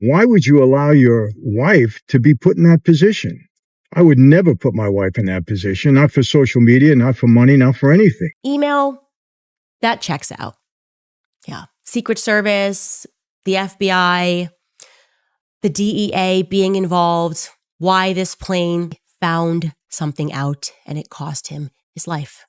Why would you allow your wife to be put in that position? I would never put my wife in that position, not for social media, not for money, not for anything. Email, that checks out. Yeah. Secret Service, the FBI, the DEA being involved, why this plane found something out and it cost him his life.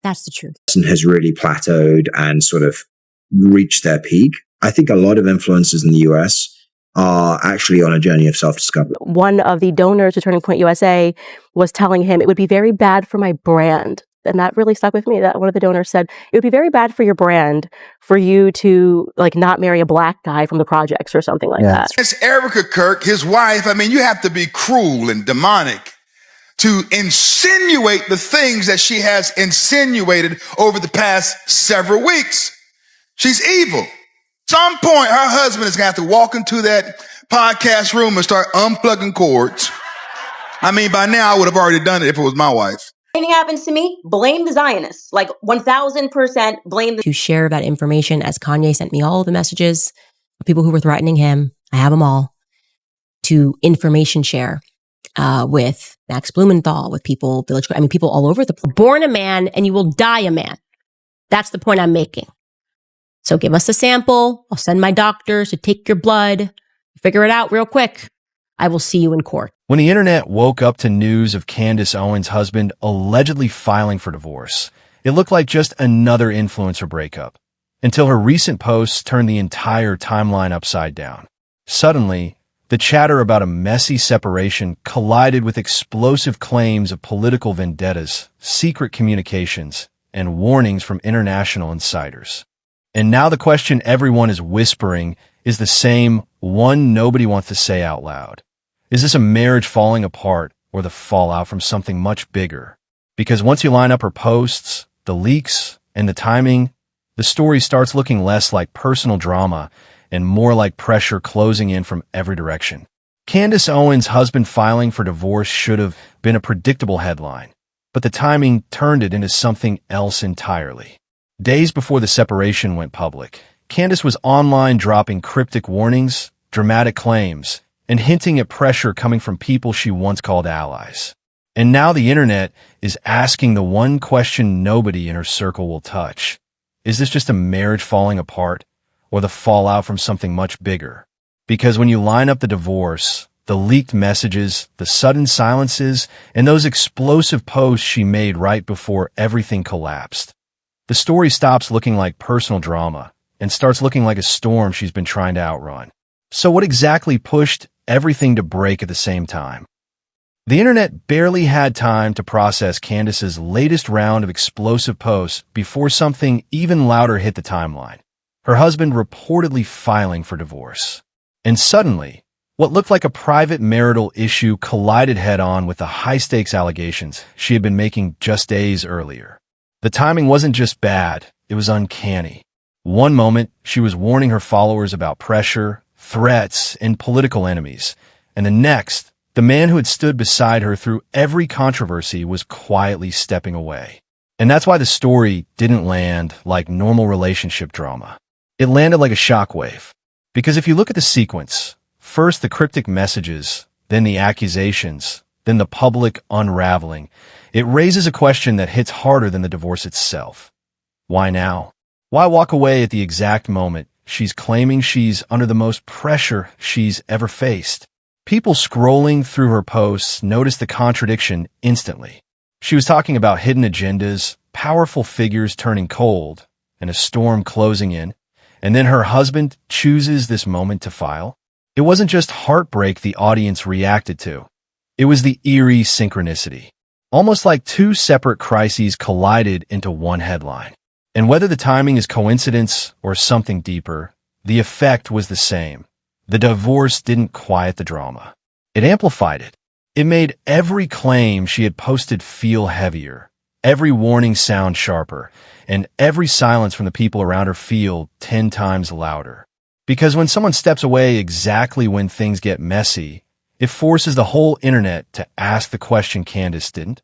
That's the truth. Has really plateaued and sort of reached their peak. I think a lot of influencers in the US are actually on a journey of self-discovery. One of the donors to Turning Point USA was telling him it would be very bad for my brand. And that really stuck with me. That one of the donors said, it would be very bad for your brand for you to not marry a black guy from the projects or something like that. It's Erica Kirk, his wife. I mean, you have to be cruel and demonic to insinuate the things that she has insinuated over the past several weeks. She's evil. Some point, her husband is going to have to walk into that podcast room and start unplugging cords. I mean, by now I would have already done it if it was my wife. Anything happens to me, blame the Zionists. 1000% blame the... To share that information, as Kanye sent me all of the messages of people who were threatening him, I have them all, to information share with Max Blumenthal, with people, people all over the place. Born a man and you will die a man. That's the point I'm making. So give us a sample. I'll send my doctors to take your blood. Figure it out real quick. I will see you in court. When the internet woke up to news of Candace Owens' husband allegedly filing for divorce, it looked like just another influencer breakup, until her recent posts turned the entire timeline upside down. Suddenly, the chatter about a messy separation collided with explosive claims of political vendettas, secret communications, and warnings from international insiders. And now the question everyone is whispering is the same one nobody wants to say out loud. Is this a marriage falling apart or the fallout from something much bigger? Because once you line up her posts, the leaks, and the timing, the story starts looking less like personal drama and more like pressure closing in from every direction. Candace Owens' husband filing for divorce should have been a predictable headline, but the timing turned it into something else entirely. Days before the separation went public, Candace was online dropping cryptic warnings, dramatic claims, and hinting at pressure coming from people she once called allies. And now the internet is asking the one question nobody in her circle will touch. Is this just a marriage falling apart or the fallout from something much bigger? Because when you line up the divorce, the leaked messages, the sudden silences, and those explosive posts she made right before everything collapsed, the story stops looking like personal drama and starts looking like a storm she's been trying to outrun. So what exactly pushed everything to break at the same time? The internet barely had time to process Candace's latest round of explosive posts before something even louder hit the timeline. Her husband reportedly filing for divorce. And suddenly, what looked like a private marital issue collided head-on with the high-stakes allegations she had been making just days earlier. The timing wasn't just bad, it was uncanny. One moment, she was warning her followers about pressure, threats, and political enemies. And the next, the man who had stood beside her through every controversy was quietly stepping away. And that's why the story didn't land like normal relationship drama. It landed like a shockwave. Because if you look at the sequence, first the cryptic messages, then the accusations, then the public unraveling, it raises a question that hits harder than the divorce itself. Why now? Why walk away at the exact moment she's claiming she's under the most pressure she's ever faced? People scrolling through her posts noticed the contradiction instantly. She was talking about hidden agendas, powerful figures turning cold, and a storm closing in, and then her husband chooses this moment to file. It wasn't just heartbreak the audience reacted to. It was the eerie synchronicity. Almost like two separate crises collided into one headline. And whether the timing is coincidence or something deeper, the effect was the same. The divorce didn't quiet the drama. It amplified it. It made every claim she had posted feel heavier, every warning sound sharper, and every silence from the people around her feel 10 times louder. Because when someone steps away exactly when things get messy, it forces the whole internet to ask the question Candace didn't.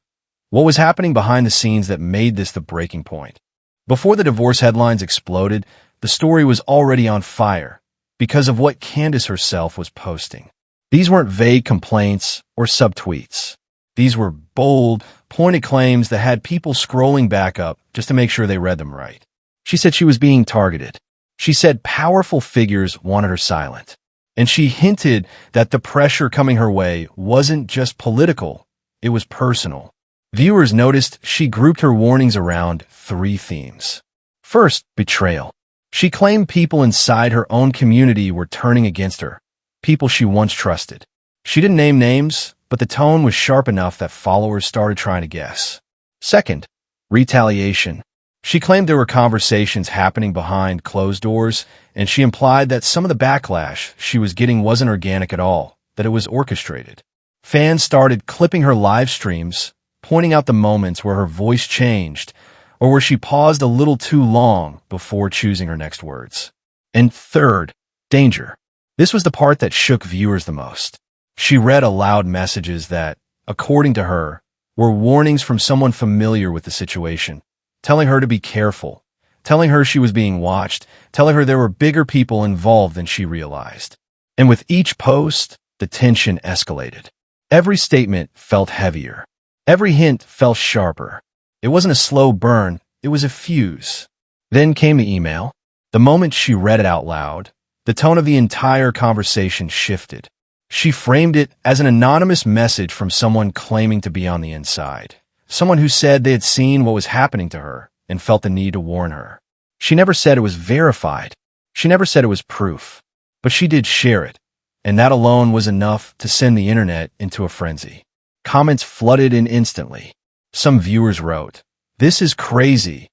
What was happening behind the scenes that made this the breaking point? Before the divorce headlines exploded, the story was already on fire. because of what Candace herself was posting. These weren't vague complaints or subtweets. These were bold, pointed claims that had people scrolling back up just to make sure they read them right. She said she was being targeted. She said powerful figures wanted her silent. And she hinted that the pressure coming her way wasn't just political, it was personal. Viewers noticed she grouped her warnings around 3 themes. First, betrayal. She claimed people inside her own community were turning against her, people she once trusted. She didn't name names, but the tone was sharp enough that followers started trying to guess. Second, retaliation. She claimed there were conversations happening behind closed doors, and she implied that some of the backlash she was getting wasn't organic at all, that it was orchestrated. Fans started clipping her live streams, pointing out the moments where her voice changed or where she paused a little too long before choosing her next words. And third, danger. This was the part that shook viewers the most. She read aloud messages that, according to her, were warnings from someone familiar with the situation, telling her to be careful, telling her she was being watched, telling her there were bigger people involved than she realized. And with each post, the tension escalated. Every statement felt heavier. Every hint felt sharper. It wasn't a slow burn, it was a fuse. Then came the email. The moment she read it out loud, the tone of the entire conversation shifted. She framed it as an anonymous message from someone claiming to be on the inside. Someone who said they had seen what was happening to her and felt the need to warn her. She never said it was verified. She never said it was proof. But she did share it, and that alone was enough to send the internet into a frenzy. Comments flooded in instantly. Some viewers wrote, "This is crazy.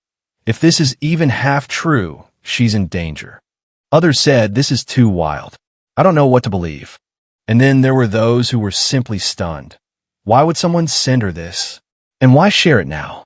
If this is even half true, she's in danger." Others said, "This is too wild. I don't know what to believe." And then there were those who were simply stunned. Why would someone send her this? And why share it now?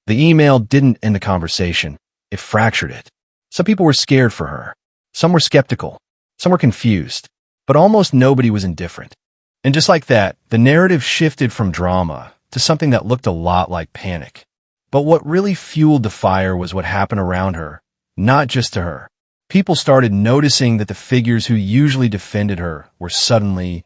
The email didn't end the conversation. It fractured it. Some people were scared for her. Some were skeptical. Some were confused. But almost nobody was indifferent. And just like that, the narrative shifted from drama to something that looked a lot like panic. But what really fueled the fire was what happened around her, not just to her. People started noticing that the figures who usually defended her were suddenly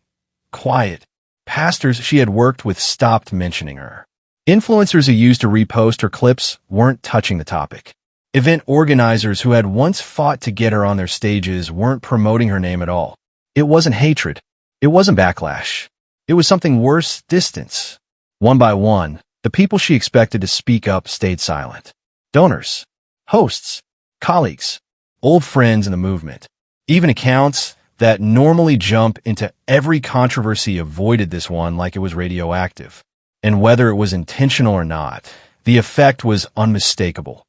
quiet. Pastors she had worked with stopped mentioning her. Influencers who used to repost her clips weren't touching the topic. Event organizers who had once fought to get her on their stages weren't promoting her name at all. It wasn't hatred. It wasn't backlash. It was something worse, distance. One by one, the people she expected to speak up stayed silent. Donors, hosts, colleagues, old friends in the movement. Even accounts that normally jump into every controversy avoided this one like it was radioactive. And whether it was intentional or not, the effect was unmistakable.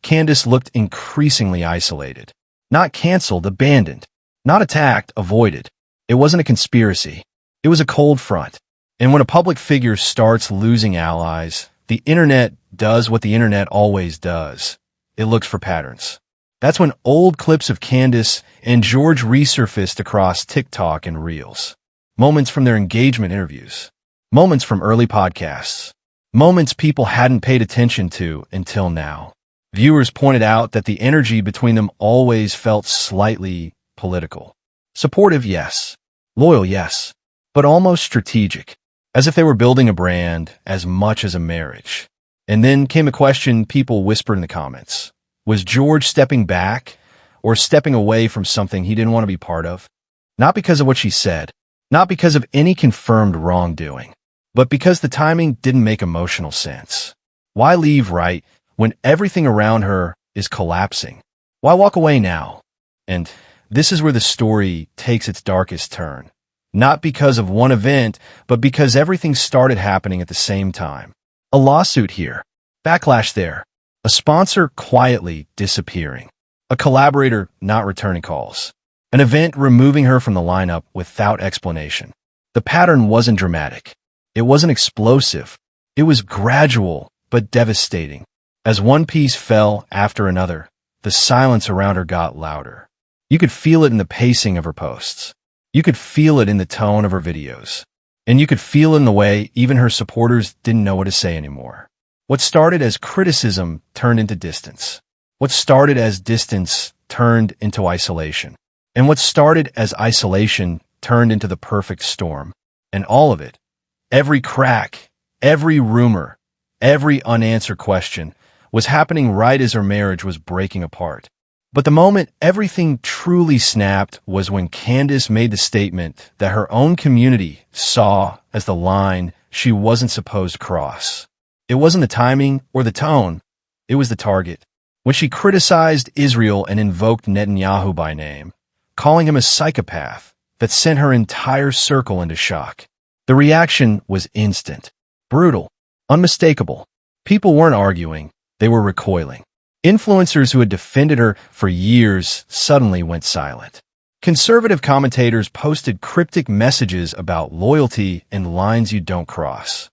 Candace looked increasingly isolated. Not canceled, abandoned. Not attacked, avoided. It wasn't a conspiracy. It was a cold front. And when a public figure starts losing allies, the internet does what the internet always does. It looks for patterns. That's when old clips of Candace and George resurfaced across TikTok and Reels. Moments from their engagement interviews. Moments from early podcasts. Moments people hadn't paid attention to until now. Viewers pointed out that the energy between them always felt slightly political. Supportive, yes. Loyal, yes. But almost strategic. As if they were building a brand as much as a marriage. And then came a question people whispered in the comments. Was George stepping back or stepping away from something he didn't want to be part of? Not because of what she said, not because of any confirmed wrongdoing, but because the timing didn't make emotional sense. Why leave right when everything around her is collapsing? Why walk away now? And this is where the story takes its darkest turn. Not because of one event, but because everything started happening at the same time. A lawsuit here, backlash there, a sponsor quietly disappearing, a collaborator not returning calls, an event removing her from the lineup without explanation. The pattern wasn't dramatic. It wasn't explosive. It was gradual but devastating. As one piece fell after another, the silence around her got louder. You could feel it in the pacing of her posts. You could feel it in the tone of her videos. And you could feel it in the way even her supporters didn't know what to say anymore. What started as criticism turned into distance. What started as distance turned into isolation. And what started as isolation turned into the perfect storm. And all of it, every crack, every rumor, every unanswered question, was happening right as her marriage was breaking apart. But the moment everything truly snapped was when Candace made the statement that her own community saw as the line she wasn't supposed to cross. It wasn't the timing or the tone, it was the target. When she criticized Israel and invoked Netanyahu by name, calling him a psychopath, that sent her entire circle into shock. The reaction was instant, brutal, unmistakable. People weren't arguing, they were recoiling. Influencers who had defended her for years suddenly went silent. Conservative commentators posted cryptic messages about loyalty and lines you don't cross.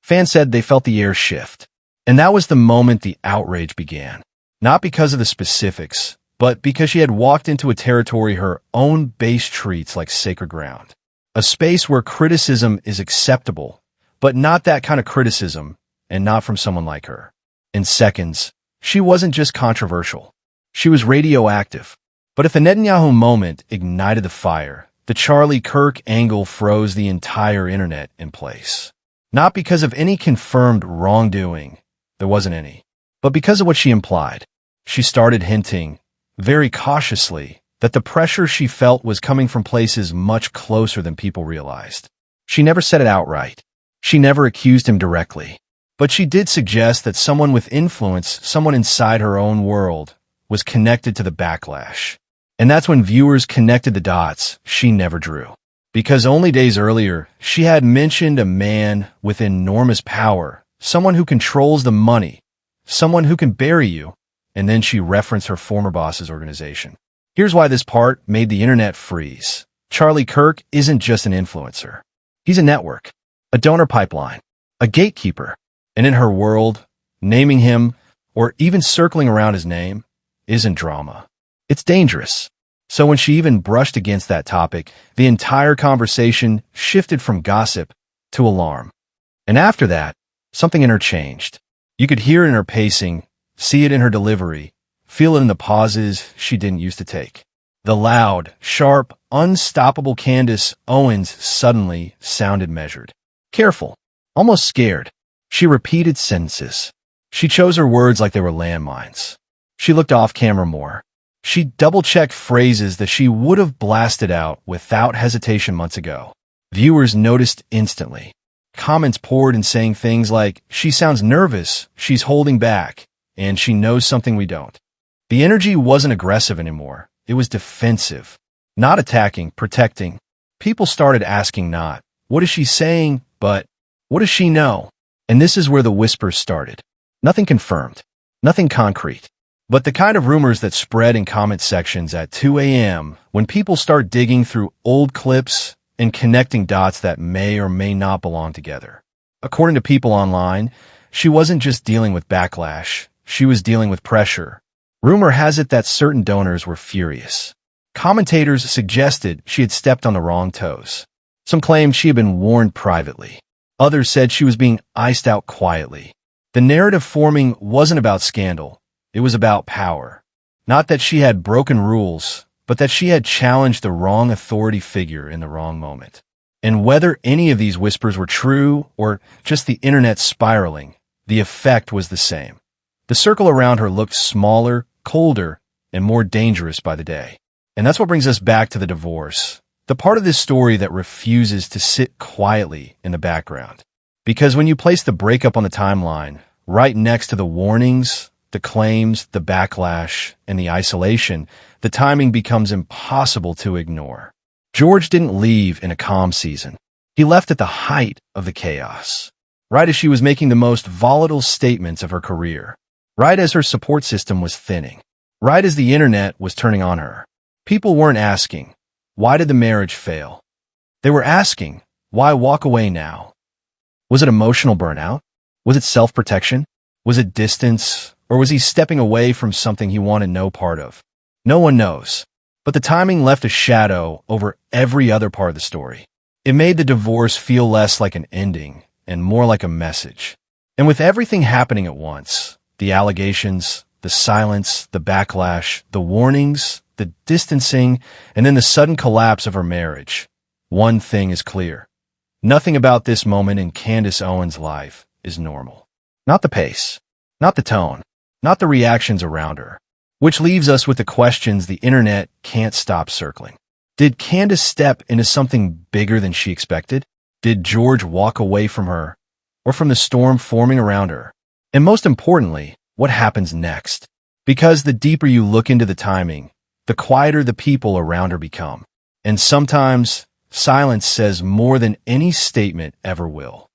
Fans said they felt the air shift. And that was the moment the outrage began. Not because of the specifics, but because she had walked into a territory her own base treats like sacred ground. A space where criticism is acceptable, but not that kind of criticism, and not from someone like her. In seconds, she wasn't just controversial. She was radioactive. But if the Netanyahu moment ignited the fire, the Charlie Kirk angle froze the entire internet in place. Not because of any confirmed wrongdoing, there wasn't any, but because of what she implied. She started hinting, very cautiously, that the pressure she felt was coming from places much closer than people realized. She never said it outright. She never accused him directly. But she did suggest that someone with influence, someone inside her own world, was connected to the backlash. And that's when viewers connected the dots she never drew. Because only days earlier, she had mentioned a man with enormous power, someone who controls the money, someone who can bury you, and then she referenced her former boss's organization. Here's why this part made the internet freeze. Charlie Kirk isn't just an influencer. He's a network, a donor pipeline, a gatekeeper. And in her world, naming him, or even circling around his name, isn't drama. It's dangerous. So when she even brushed against that topic, the entire conversation shifted from gossip to alarm. And after that, something in her changed. You could hear it in her pacing, see it in her delivery, feel it in the pauses she didn't used to take. The loud, sharp, unstoppable Candace Owens suddenly sounded measured. Careful, almost scared. She repeated sentences. She chose her words like they were landmines. She looked off camera more. She double-checked phrases that she would have blasted out without hesitation months ago. Viewers noticed instantly. Comments poured in saying things like, "She sounds nervous, she's holding back, and she knows something we don't." The energy wasn't aggressive anymore. It was defensive. Not attacking, protecting. People started asking not, "What is she saying?" but, "What does she know?" And this is where the whispers started. Nothing confirmed. Nothing concrete. But the kind of rumors that spread in comment sections at 2 a.m. when people start digging through old clips and connecting dots that may or may not belong together. According to people online, she wasn't just dealing with backlash, she was dealing with pressure. Rumor has it that certain donors were furious. Commentators suggested she had stepped on the wrong toes. Some claimed she had been warned privately. Others said she was being iced out quietly. The narrative forming wasn't about scandal. It was about power. Not that she had broken rules, but that she had challenged the wrong authority figure in the wrong moment. And whether any of these whispers were true or just the internet spiraling, the effect was the same. The circle around her looked smaller, colder, and more dangerous by the day. And that's what brings us back to the divorce, the part of this story that refuses to sit quietly in the background. Because when you place the breakup on the timeline, right next to the warnings, the claims, the backlash, and the isolation, the timing becomes impossible to ignore. George didn't leave in a calm season. He left at the height of the chaos, right as she was making the most volatile statements of her career, right as her support system was thinning, right as the internet was turning on her. People weren't asking, why did the marriage fail? They were asking, why walk away now? Was it emotional burnout? Was it self-protection? Was it distance? Or was he stepping away from something he wanted no part of? No one knows. But the timing left a shadow over every other part of the story. It made the divorce feel less like an ending and more like a message. And with everything happening at once, the allegations, the silence, the backlash, the warnings, the distancing, and then the sudden collapse of her marriage, one thing is clear. Nothing about this moment in Candace Owens' life is normal. Not the pace, not the tone, not the reactions around her. Which leaves us with the questions the internet can't stop circling. Did Candace step into something bigger than she expected? Did George walk away from her, or from the storm forming around her? And most importantly, what happens next? Because the deeper you look into the timing, the quieter the people around her become. And sometimes, silence says more than any statement ever will.